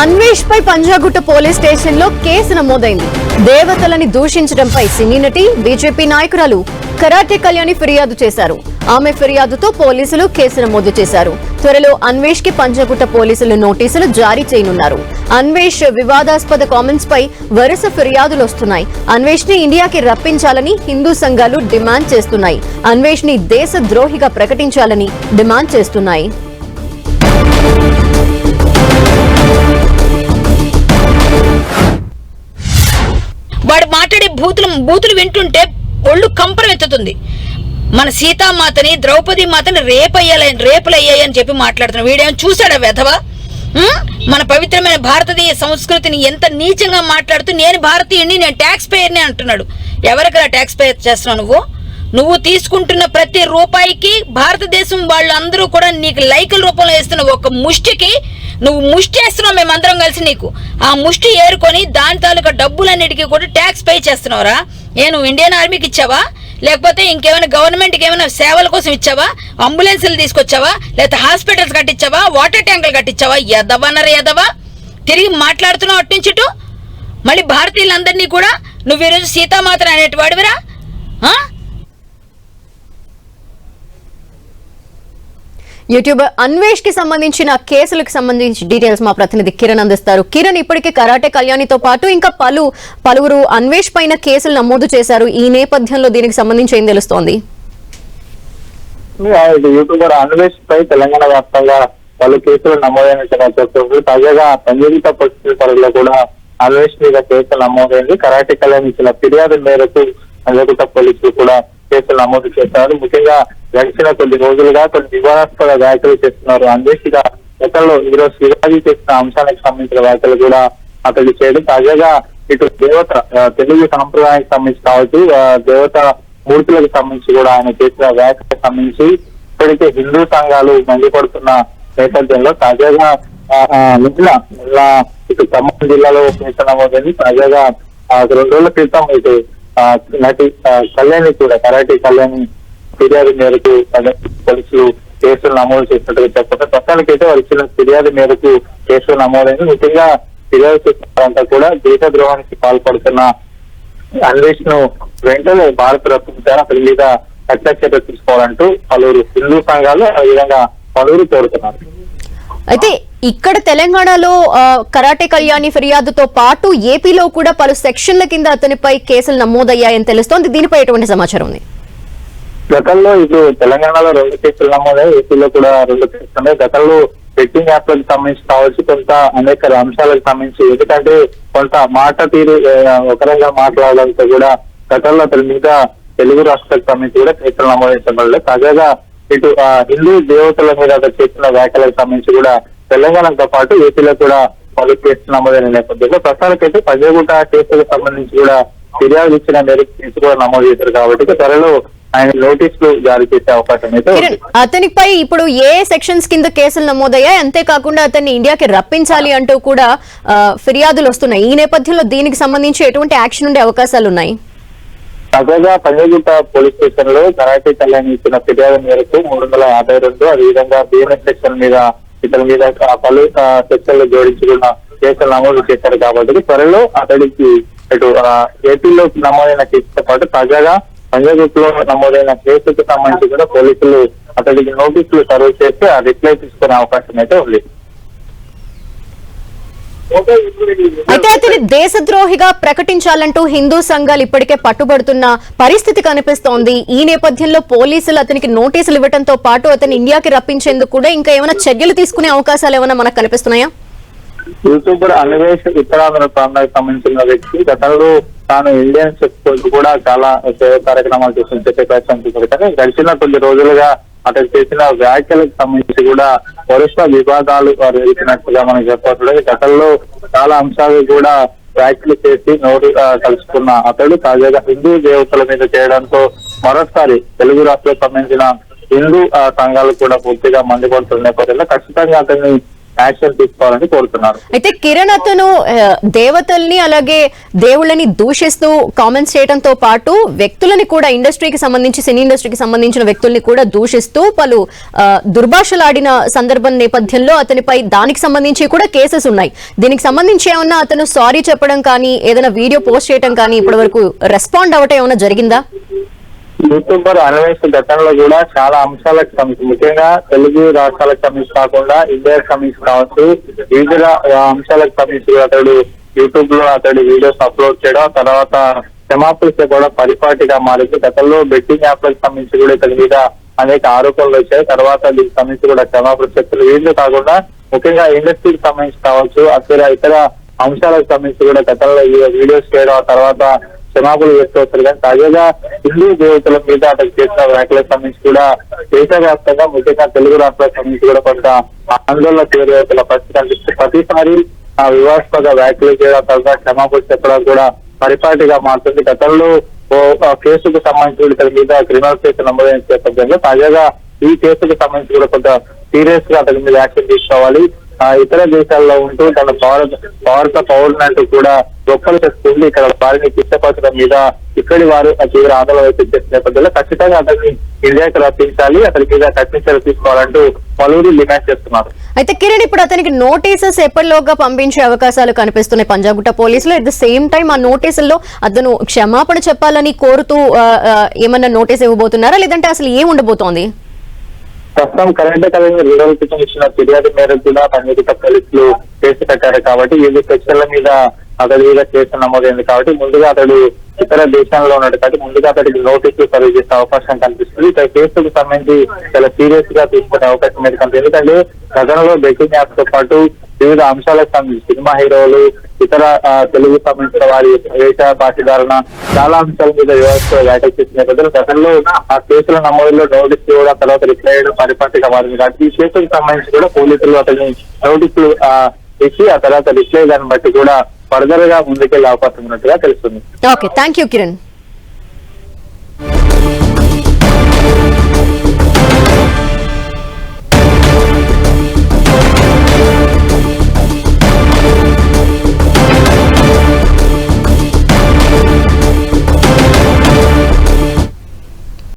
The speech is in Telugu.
అన్వేష్ పై పంజాగుట్ట పోలీస్ స్టేషన్ లో కేసు నమోదైంది. దేవతలని దూషించడంపై సినీ నటి బీజేపీ నాయకురాలు కరాటే కళ్యాణి ఫిర్యాదు చేశారు. ఆమె ఫిర్యాదుతో పోలీసులు కేసు నమోదు చేశారు. త్వరలో అన్వేష్ కి పంజాగుట్ట పోలీసులు నోటీసులు జారీ చేయనున్నారు. అన్వేష్ వివాదాస్పద కామెంట్స్ పై వరుస ఫిర్యాదులు వస్తున్నాయి. అన్వేష్ ని ఇండియాకి రప్పించాలని హిందూ సంఘాలు డిమాండ్ చేస్తున్నాయి. అన్వేష్ ని దేశ ద్రోహిగా ప్రకటించాలని డిమాండ్ చేస్తున్నాయి. వాడు మాట్లాడే బూతులు వింటుంటే ఒళ్ళు కంపరెత్తుతుంది. మన సీతామాతని ద్రౌపది మాతని రేపులు అయ్యాయని చెప్పి మాట్లాడుతున్నాడు. వీడేమో చూసాడా వెధవా? మన పవిత్రమైన భారతదేశ సంస్కృతిని ఎంత నీచంగా మాట్లాడుతూ నేను భారతీయుడిని, నేను ట్యాక్స్ పేయర్ని అంటున్నాడు. ఎవరికైనా ట్యాక్స్ పే చేస్తున్నావు? నువ్వు తీసుకుంటున్న ప్రతి రూపాయికి భారతదేశం వాళ్ళు అందరూ కూడా నీకు లైకుల రూపంలో వేస్తున్న ఒక ముష్టికి నువ్వు ముష్టి వేస్తున్నావు. మేమందరం కలిసి నీకు ఆ ముష్టి ఏరుకొని దాని తాలూకా డబ్బులన్నిటికీ కూడా ట్యాక్స్ పే చేస్తున్నావురా. నువ్వు ఇండియన్ ఆర్మీకి ఇచ్చావా? లేకపోతే ఇంకేమైనా గవర్నమెంట్కి ఏమైనా సేవల కోసం ఇచ్చావా? అంబులెన్సులు తీసుకొచ్చావా? లేకపోతే హాస్పిటల్స్ కట్టించావా? వాటర్ ట్యాంకులు కట్టించావా? ఎదవా తిరిగి మాట్లాడుతున్నావు అట్నుంచిటు. మళ్ళీ భారతీయులందరినీ కూడా నువ్వు ఈరోజు సీతామాతను అనేటి వాడివిరా. యూట్యూబర్ అన్వేష్ కి సంబంధించిన కేసులకు సంబంధించి డీటెయిల్స్ మా ప్రతినిధి కిరణ్ అందిస్తారు. కిరణ్, ఇప్పటికే కరాటే కళ్యాణితో పాటు ఇంకా పలువురు అన్వేష్ పైన కేసులు నమోదు చేశారు. ఈ నేపథ్యంలో దీనికి సంబంధించి ఏం తెలుస్తోంది? యూట్యూబర్ అన్వేష్ పై తెలంగాణ వ్యాప్తంగా పలు కేసులు నమోదైనట్టు తాజాగా పంజాగుట్ట పోలీస్ పరిధిలో కూడా అన్వేష్ మీద కేసులు నమోదైంది. కరాటే కళ్యాణ్ ఇచ్చిన ఫిర్యాదు మేరకు పంజాగుట్ట పోలీసులు కూడా కేసులు నమోదు చేశారు. ముఖ్యంగా గడిచిన కొద్ది రోజులుగా కొన్ని వివాదాస్పద వ్యాఖ్యలు చేస్తున్నారు. అన్వేష్ గతంలో ఈరోజు శివాజీ చేసిన అంశానికి సంబంధించిన వ్యాఖ్యలు కూడా అతడు చేయడం. తాజాగా ఇటు దేవత తెలుగు సాంప్రదాయానికి సంబంధించి కావచ్చు, దేవత మూర్తులకు సంబంధించి కూడా ఆయన చేసిన వ్యాఖ్యలకు సంబంధించి ఇప్పటికే హిందూ సంఘాలు మండిపడుతున్న నేపథ్యంలో తాజాగా నిన్న ఇటు ఖమ్మం జిల్లాలో కేసు నమోదైంది. తాజాగా 2 రోజుల క్రితం ఇటు నటి కళ్యాణి కూడా కరాటే కళ్యాణి ఫిర్యాదు మేరకు పోలీసులు కేసులు నమోదు చేసినట్టుగా చెప్పడం. ప్రస్తుతానికైతే వారు ఇచ్చిన ఫిర్యాదు మేరకు కేసులు నమోదైంది. ముఖ్యంగా ఫిర్యాదు చేసిన వారంతా కూడా దేశద్రోహానికి పాల్పడుతున్న అన్వేష్ ను వెంటనే భారత రప్పించాలని అతని మీద కఠిన చర్య తీసుకోవాలంటూ పలువురు హిందూ సంఘాలు ఆ విధంగా పలువురు కోరుతున్నారు. అయితే ఇక్కడ తెలంగాణలో కరాటే కళ్యాణి ఫిర్యాదుతో పాటు ఏపీలో కూడా పలు సెక్షన్ల కింద అతనిపై కేసులు నమోదయ్యాయని తెలుస్తోంది. దీనిపై ఎటువంటి సమాచారం ఉంది? గతంలో ఇటు తెలంగాణలో 2 కేసులు నమోదాయి, ఏపీలో కూడా 2 కేసులు ఉన్నాయి. గతంలో బెట్టింగ్ యాప్లకు సంబంధించి కావచ్చు, కొంత అనేక అంశాలకు సంబంధించి, ఎందుకంటే కొంత మాట తీరు ఒకరంగా మాట్లాడడంతో కూడా గతంలో అతని మీద తెలుగు రాష్ట్రాలకు సంబంధించి కూడా కేసులు నమోదించబడలేదు. తాజాగా ఇటు హిందూ దేవతల మీద అతను చేసిన వ్యాఖ్యలకు సంబంధించి కూడా తెలంగాణతో పాటు ఏపీలో కూడా పలు కేసులు నమోదైన నేపథ్యంలో ప్రస్తుతానికైతే పంజాగుట్ట కేసులకు సంబంధించి కూడా ఫిర్యాదు ఇచ్చిన మేరకు కేసు కూడా నమోదు చేశారు. కాబట్టి త్వరలో ఆయన నోటీసులు జారీ చేసే అవకాశం అయితే అతనిపై ఇప్పుడు ఏ సెక్షన్స్ కింద కేసులు నమోదయ్యాయి, అంతేకాకుండా అతన్ని ఇండియాకి రప్పించాలి అంటూ కూడా ఫిర్యాదులు వస్తున్నాయి. ఈ నేపథ్యంలో దీనికి సంబంధించి ఎటువంటి యాక్షన్ ఉండే అవకాశాలు ఉన్నాయి? తాజాగా పంజాగుట్ట పోలీస్ స్టేషన్ లో కరాటే కళ్యాణ్ ఇచ్చిన ఫిర్యాదు మేరకు 352 అదేవిధంగా బిఎన్ఎస్ సెక్షన్ మీద ఇతని మీద పలు సెక్షన్లు జోడించుకున్న కేసులు నమోదు చేశారు. కాబట్టి త్వరలో అతడికి ఇటు ఏపీలో నమోదైన కేసుతో పాటు తాజాగా పంజాగుట్టలో నమోదైన కేసుకు సంబంధించి కూడా పోలీసులు అతడికి నోటీసులు సర్వ్ చేసి ఆ రిప్లై తీసుకునే అవకాశం అయితే ఉంది. అయితే అతని దేశద్రోహిగా ప్రకటించాలంటూ హిందూ సంఘాలు ఇప్పటికే పట్టుబడుతున్న పరిస్థితి కనిపిస్తోంది. ఈ నేపథ్యంలో పోలీసులు అతనికి నోటీసులు ఇవ్వడంతో పాటు అతని ఇండియాకి రప్పించేందుకు కూడా ఇంకా ఏమైనా చర్యలు తీసుకునే అవకాశాలు ఏమైనా మనకు కనిపిస్తున్నాయా? యూట్యూబర్ అన్వేష్ ఉత్తరాంధ్ర ప్రాంతానికి సంబంధించిన వ్యక్తి గతంలో తాను ఇండియన్ చెప్పుకుంటూ కూడా చాలా సేవ కార్యక్రమాలు చేసిన చెప్పే ప్రయత్నం చేశారు. కానీ గడిచిన కొన్ని రోజులుగా అతను చేసిన వ్యాఖ్యలకు సంబంధించి కూడా వరుస వివాదాలు వారు వెళ్తున్నట్టుగా మనం చెప్పట్లేదు. గతంలో చాలా అంశాలు కూడా వ్యాఖ్యలు చేసి నోరు కలుసుకున్న అతడు తాజాగా హిందూ దేవతల మీద చేయడంతో మరోసారి తెలుగు రాష్ట్రాలకు సంబంధించిన హిందూ సంఘాలు కూడా పూర్తిగా మండిపడుతున్న నేపథ్యంలో ఖచ్చితంగా అతన్ని యాక్షన్ తీసుకోవాలని కోరుతున్నారు. అయితే కిరణ్ అతను దేవతల్ని అలాగే దేవుళ్ళని దూషిస్తూ కామెంట్స్ చేయడంతో పాటు వ్యక్తులని కూడా ఇండస్ట్రీకి సంబంధించి సినీ ఇండస్ట్రీకి సంబంధించిన వ్యక్తుల్ని కూడా దూషిస్తూ పలు దుర్భాషలాడిన సందర్భం నేపథ్యంలో అతనిపై దానికి సంబంధించి కూడా కేసెస్ ఉన్నాయి. దీనికి సంబంధించి ఏమన్నా అతను సారీ చెప్పడం కానీ ఏదైనా వీడియో పోస్ట్ చేయడం కానీ ఇప్పటి వరకు రెస్పాండ్ అవ్వటం ఏమైనా జరిగిందా? యూట్యూబర్ అన్వేష్ గతంలో కూడా చాలా అంశాలకు సంబంధించి ముఖ్యంగా తెలుగు రాష్ట్రాలకు సంబంధించి కాకుండా ఇండియాకి సంబంధించి కావచ్చు వివిధ అంశాలకు సంబంధించి అతడు యూట్యూబ్ లో అతడి వీడియోస్ అప్లోడ్ చేయడం, తర్వాత క్షమాపణ చెప్పడం పరిపాటిగా మారింది. గతంలో బెట్టింగ్ యాప్లకు సంబంధించి కూడా ఇతని మీద అనేక ఆరోపణలు వచ్చాయి. తర్వాత దీనికి సంబంధించి కూడా క్షమాపణ చెప్తున్నారు. వీళ్ళు కాకుండా ముఖ్యంగా ఇండస్ట్రీకి సంబంధించి కావచ్చు ఇతర అంశాలకు సంబంధించి కూడా గతంలో వీడియోస్ చేయడం, తర్వాత క్షమాపణలు చెప్తూ కానీ తాజాగా హిందూ దేవతల మీద అతను చేసిన వ్యాఖ్యలకు సంబంధించి కూడా దేశవ్యాప్తంగా ముఖ్యంగా తెలుగు రాష్ట్రాలకు సంబంధించి కూడా కొంత ఆందోళన తీవ్రతల పరిస్థితి కనిపిస్తుంది. ప్రతిసారి వివాదాస్పద వ్యాఖ్యలు చేయడం, తర్వాత క్షమాపణ చెప్పడం కూడా పరిపాటిగా మారుతుంది. గతంలో కేసుకు సంబంధించి ఇతని మీద క్రిమినల్ కేసు నమోదైన నేపథ్యంలో తాజాగా ఈ కేసుకు సంబంధించి కూడా కొంత సీరియస్ గా అతని మీద యాక్షన్ తీసుకోవాలి. ఇతర దేశాల్లో ఉంటూ తన భారత పౌరులంటూ కూడా గొప్పలు చేస్తుంది. ఇక్కడ వారిని ఇష్టపరచడం మీద ఇక్కడి వారు తీవ్ర ఆందోళన వ్యక్తం చేసిన నేపథ్యంలో ఖచ్చితంగా అతన్ని ఇండియాకి రప్పించాలి, అతని మీద కఠిన చర్యలు తీసుకోవాలంటూ పలువురు డిమాండ్ చేస్తున్నారు. అయితే కిరణ్ ఇప్పుడు అతనికి నోటీసెస్ ఎప్పటిలోగా పంపించే అవకాశాలు కనిపిస్తున్నాయి పంజాగుట్ట పోలీసులు. అట్ ద సేమ్ టైం ఆ నోటీసుల్లో అతను క్షమాపణ చెప్పాలని కోరుతూ ఏమన్నా నోటీస్ ఇవ్వబోతున్నారా, లేదంటే అసలు ఏం ఉండబోతోంది? ప్రస్తుతం కరెంట్ కళని 2 రోజుల క్రితం ఇచ్చిన ఫిర్యాదు మేరకు కూడా పంజాగుట్ట పోలీసులు కేసు కట్టారు కాబట్టి వివిధ సెక్షన్ల మీద అతడి మీద కేసు నమోదైంది కాబట్టి ముందుగా అతడు ఇతర దేశాల్లో ఉన్నాడు కాబట్టి ముందుగా అతడికి నోటీసులు సర్వ్ చేసే అవకాశం కనిపిస్తుంది. ఈ కేసుకు సంబంధించి చాలా సీరియస్ గా తీసుకునే అవకాశం మీద కనిపిస్తుంది. ఎందుకంటే గతంలో బెట్టింగ్ యాప్స్ తో పాటు వివిధ అంశాలకు సంబంధించి సినిమా హీరోలు ఇతర తెలుగు సంబంధించిన వారి వేష భాషధారణ చాలా అంశాల మీద వ్యవస్థ వ్యాఖ్యలు చేసిన నేపథ్యంలో గతంలో ఆ కేసుల నమోదులో నోటీసులు కూడా తర్వాత రిప్లై చేయడం పరిపాటిగా మారింది కాబట్టి ఈ కేసుకు సంబంధించి కూడా పోలీసులు అతని నోటీసులు ఇచ్చి ఆ తర్వాత రిప్లై దాన్ని బట్టి కూడా ఫర్దర్ గా ముందుకెళ్లే అవకాశం ఉన్నట్టుగా తెలుస్తుంది. Okay, thank you Kiran.